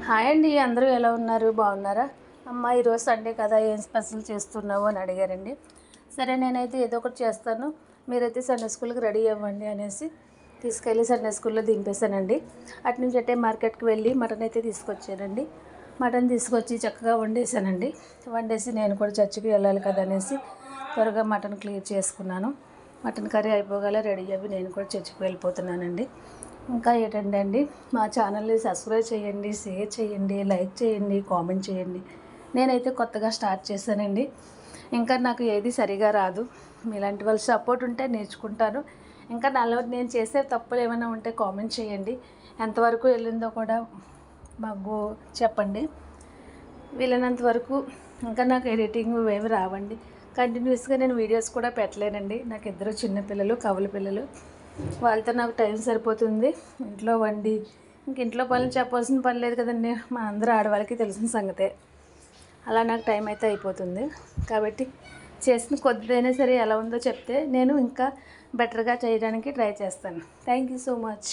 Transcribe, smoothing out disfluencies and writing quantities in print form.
Hi అండి, అందరూ ఎలా ఉన్నారు? బాగున్నారా? అమ్మ ఈరోజు సండే కదా, ఏం స్పెషల్ చేస్తున్నావు అని అడిగారండి. సరే నేనైతే ఏదో ఒకటి చేస్తాను, మీరైతే సండే స్కూల్కి రెడీ అవ్వండి అనేసి తీసుకెళ్ళి సండే స్కూల్లో దింపేశానండి. అటు నుంచి అంటే మార్కెట్కి వెళ్ళి మటన్ అయితే తీసుకొచ్చానండి. మటన్ తీసుకొచ్చి చక్కగా వండేసానండి. వండేసి నేను కూడా చర్చికి వెళ్ళాలి కదా అనేసి త్వరగా మటన్ క్లియర్ చేసుకున్నాను. మటన్ కర్రీ అయిపోగల రెడీ అయ్యి నేను కూడా చర్చికి వెళ్ళిపోతున్నానండి. ఇంకా ఏంటంటే మా ఛానల్ని సబ్స్క్రైబ్ చేయండి, షేర్ చేయండి, లైక్ చేయండి, కామెంట్ చేయండి. నేనైతే కొత్తగా స్టార్ట్ చేశానండి. ఇంకా నాకు ఏది సరిగా రాదు. మీలాంటి వాళ్ళ సపోర్ట్ ఉంటే నేర్చుకుంటాను. ఇంకా నాలో నేను చేసే తప్పులు ఏమైనా ఉంటే కామెంట్ చేయండి. ఎంతవరకు వెళ్ళిందో కూడా మాకు చెప్పండి. వీలైనంత వరకు ఇంకా నాకు ఎడిటింగ్ ఏమి రావండి. కంటిన్యూస్గా నేను వీడియోస్ కూడా పెట్టలేనండి. నాకు ఇద్దరు చిన్నపిల్లలు, కవల పిల్లలు. వాళ్ళతో నాకు టైం సరిపోతుంది. ఇంట్లో వండి ఇంక ఇంట్లో పనులు చెప్పాల్సిన పని లేదు కదండి, మా అందరూ ఆడవాళ్ళకి తెలిసిన సంగతే. అలా నాకు టైం అయితే అయిపోతుంది. కాబట్టి చేసిన కొద్దిదైనా సరే ఎలా ఉందో చెప్తే నేను ఇంకా బెటర్గా చేయడానికి ట్రై చేస్తాను. Thank you so much.